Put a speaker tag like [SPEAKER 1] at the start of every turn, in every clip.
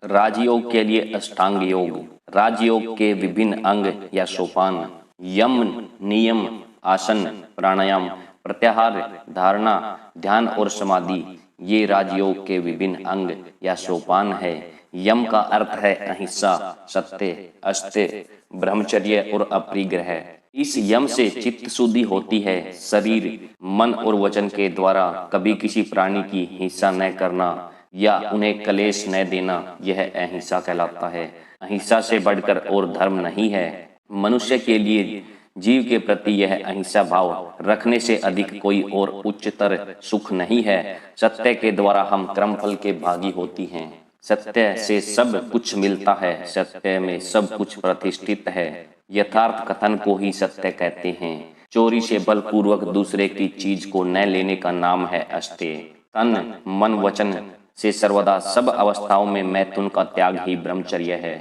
[SPEAKER 1] राजयोग के लिए अष्टांग योग। राजयोग के विभिन्न अंग या सोपान यम, नियम, आसन, प्राणायाम, प्रत्याहार, धारणा, ध्यान और समाधि ये राजयोग के विभिन्न अंग या सोपान है। यम का अर्थ है अहिंसा, सत्य, अस्त्य, ब्रह्मचर्य और अपरिग्रह। इस यम से चित्त शुद्धि होती है। शरीर, मन और वचन के द्वारा कभी किसी प्राणी की हिंसा न करना या उन्हें क्लेश न देना, यह अहिंसा कहलाता है। अहिंसा से बढ़कर और धर्म नहीं है। मनुष्य के लिए जीव के प्रति यह अहिंसा भाव रखने से अधिक कोई और उच्चतर सुख नहीं है। सत्य के द्वारा हम क्रमफल के भागी होती हैं। सत्य से सब कुछ मिलता है। सत्य में सब कुछ प्रतिष्ठित है। यथार्थ कथन को ही सत्य कहते हैं। चोरी से बलपूर्वक दूसरे की चीज को न लेने का नाम है अस्तेय। तन, मन, वचन से सर्वदा सब अवस्थाओं में मैथुन का त्याग ही ब्रह्मचर्य है।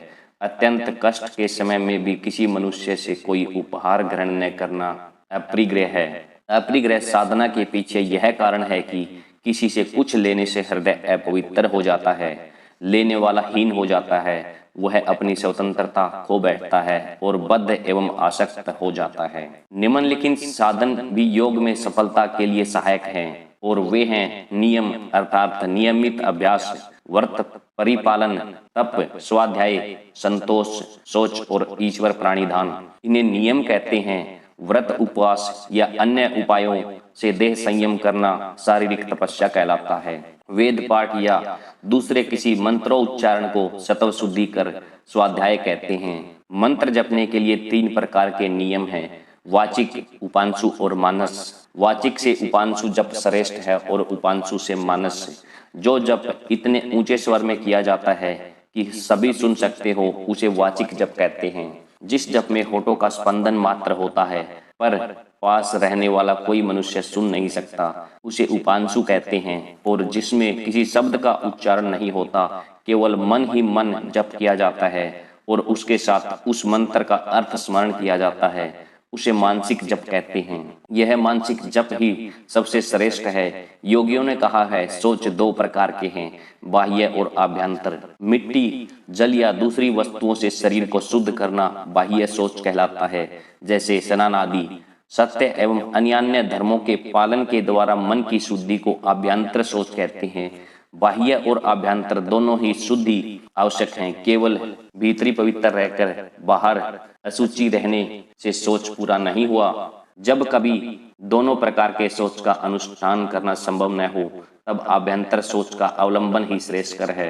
[SPEAKER 1] अत्यंत कष्ट के समय में भी किसी मनुष्य से कोई उपहार ग्रहण न करना अपरिग्रह है। अपरिग्रह साधना के पीछे यह कारण है कि किसी से कुछ लेने से हृदय अपवित्र हो जाता है, लेने वाला हीन हो जाता है, वह अपनी स्वतंत्रता खो बैठता है और बद्ध एवं आसक्त हो जाता है। निम्नलिखित साधन भी योग में सफलता के लिए सहायक हैं और वे हैं नियम अर्थात नियमित अभ्यास, व्रत परिपालन, तप, स्वाध्याय, संतोष, शौच और ईश्वर प्राणिधान। इन्हें नियम कहते हैं। व्रत, उपवास या अन्य उपायों से देह संयम करना शारीरिक तपस्या कहलाता है। वेद पाठ या दूसरे किसी मंत्रोच्चारण को सत्व शुद्धि कर स्वाध्याय कहते हैं। मंत्र जपने के लिए 3 प्रकार के नियम हैं, वाचिक, उपांशु और मानस। वाचिक से उपांशु जप श्रेष्ठ है और उपांशु से मानस। जो जप इतने ऊंचे स्वर में किया जाता है कि सभी सुन सकते हो, उसे वाचिक जप कहते हैं। जिस जप में होठों का स्पंदन मात्र होता है पर पास रहने वाला कोई मनुष्य सुन नहीं सकता, उसे उपांशु कहते हैं। और जिसमें किसी शब्द का उच्चारण नहीं होता, केवल मन ही मन जप किया जाता है और उसके साथ उस मंत्र का अर्थ स्मरण किया जाता है, उसे मानसिक जप कहते हैं। यह मानसिक जप ही सबसे श्रेष्ठ है। योगियों ने कहा है शौच 2 प्रकार के हैं, बाह्य और आभ्यंतर। मिट्टी, जल या दूसरी वस्तुओं से शरीर को शुद्ध करना बाह्य शौच कहलाता है, जैसे स्नान आदि। सत्य एवं अन्यान्य धर्मों के पालन के द्वारा मन की शुद्धि को आभ्यंतर शौच कहते हैं। बाह्य और आभ्यंतर दोनों ही शुद्धि आवश्यक हैं। केवल भीतरी पवित्र रहकर बाहर अशुचि रहने से शौच पूरा नहीं हुआ। जब कभी दोनों प्रकार के शौच का अनुष्ठान करना संभव न हो, तब आभ्यंतर शौच का अवलंबन ही श्रेष्ठकर है।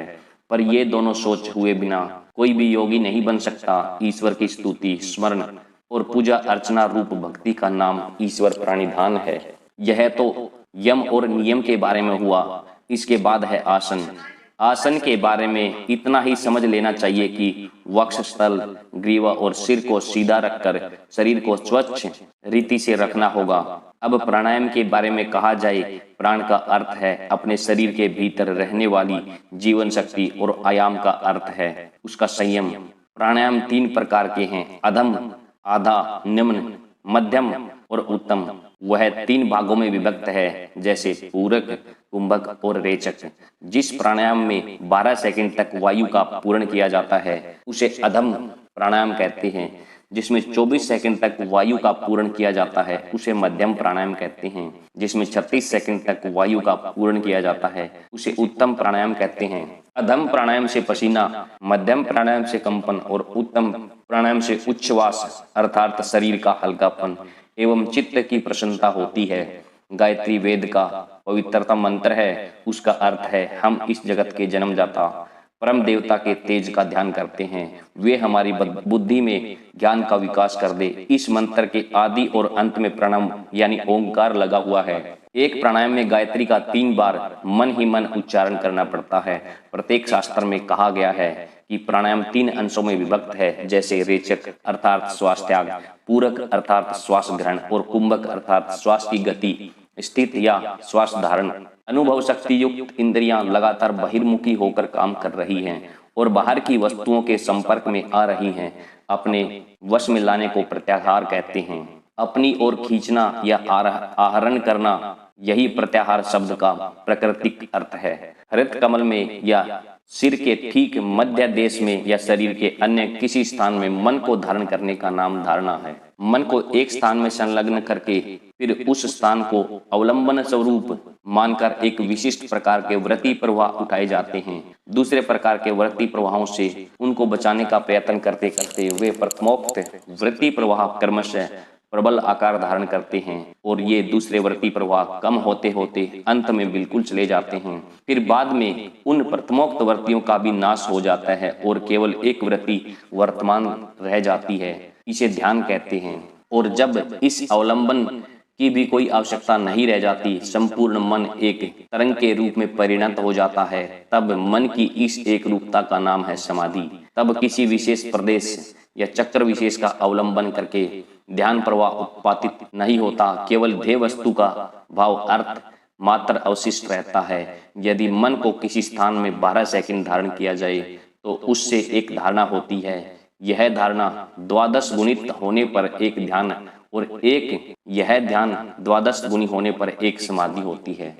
[SPEAKER 1] पर ये दोनों शौच हुए बिना कोई भी योगी नहीं बन सकता। ईश्वर की स्तुति, स्मरण और पूजा अर्चना रूप भक्ति का नाम ईश्वर प्राणिधान है। यह तो यम और नियम के बारे में हुआ। इसके बाद है आसन। आसन के बारे में इतना ही समझ लेना चाहिए कि वक्षस्थल, ग्रीवा और सिर को सीधा रखकर शरीर को स्वच्छ रीति से रखना होगा। अब प्राणायाम के बारे में कहा जाए, प्राण का अर्थ है अपने शरीर के भीतर रहने वाली जीवन शक्ति और आयाम का अर्थ है उसका संयम। प्राणायाम 3 प्रकार के हैं, अधम, आधा, निम्न, मध्यम और उत्तम। वह 3 भागों में विभक्त है, जैसे पूरक, कुंभक और रेचक। जिस प्राणायाम में 12 सेकंड तक वायु का पूर्ण किया जाता है उसे अधम प्राणायाम कहते हैं। जिसमें 24 सेकंड तक वायु का पूर्ण किया जाता है उसे मध्यम प्राणायाम कहते हैं। जिसमें 36 सेकंड तक वायु का पूर्ण किया जाता है उसे उत्तम प्राणायाम कहते हैं। अधम प्राणायाम से पसीना, मध्यम प्राणायाम से कंपन और उत्तम प्राणायाम से उच्छ्वास अर्थात शरीर का हल्कापन एवं चित्त की प्रसन्नता होती है। गायत्री वेद का पवित्रतम मंत्र है। उसका अर्थ है हम इस जगत के जन्मदाता परम देवता के तेज का ध्यान करते हैं, वे हमारी बुद्धि में ज्ञान का विकास कर दे। इस मंत्र के आदि और अंत में प्रणव यानी ओंकार लगा हुआ है। एक प्राणायाम में गायत्री का 3 बार मन ही मन उच्चारण करना पड़ता है। प्रत्येक शास्त्र में कहा गया है कि प्राणायाम 3 अंशों में विभक्त है, जैसे रेचक अर्थात श्वास त्याग, पूरक अर्थात श्वास ग्रहण और कुंभक अर्थात श्वास की गति, स्थित या श्वास धारण। अनुभव शक्ति युक्त इंद्रियां लगातार बहिर्मुखी होकर काम कर रही हैं और बाहर की वस्तुओं के संपर्क में आ रही हैं। अपने वश में लाने को प्रत्याहार कहते हैं। अपनी ओर खींचना या आहरण करना, यही प्रत्याहार शब्द का प्राकृतिक अर्थ है। हरित कमल में या सिर के ठीक मध्य देश में या शरीर के अन्य किसी स्थान में मन को धारण करने का नाम धारणा है। मन को एक स्थान में संलग्न करके फिर उस स्थान को अवलंबन स्वरूप मानकर एक विशिष्ट प्रकार के वृत्ति प्रवाह उठाए जाते हैं। दूसरे प्रकार के वृत्ति प्रवाहों से उनको बचाने का प्रयत्न करते करते वे प्रथमोक्त वृत्ति प्रवाह क्रमशः प्रबल आकार धारण करते हैं और ये दूसरे वृत्ति प्रवाह कम होते होते अंत में बिल्कुल चले जाते हैं। फिर बाद में उन प्रथमोक्त वृत्तियों का भी नाश हो जाता है और केवल एक वृत्ति वर्तमान रह जाती है। इसे ध्यान कहते हैं। और जब इस अवलंबन की भी कोई आवश्यकता नहीं रह जाती, संपूर्ण मन एक तरंग के रूप में परिणत हो जाता है, तब मन की इस एक रूपता का नाम है समाधि। तब किसी विशेष प्रदेश या चक्र विशेष का अवलंबन करके ध्यान प्रवाह उत्पादित नहीं होता, केवल ध्येय वस्तु का भाव अर्थ मात्र अवशिष्ट रहता है। यदि मन को किसी स्थान में 12 सेकंड धारण किया जाए तो उससे एक धारणा होती है। यह धारणा 12 गुणित होने पर एक ध्यान और यह ध्यान 12 गुणी होने पर एक समाधि होती है।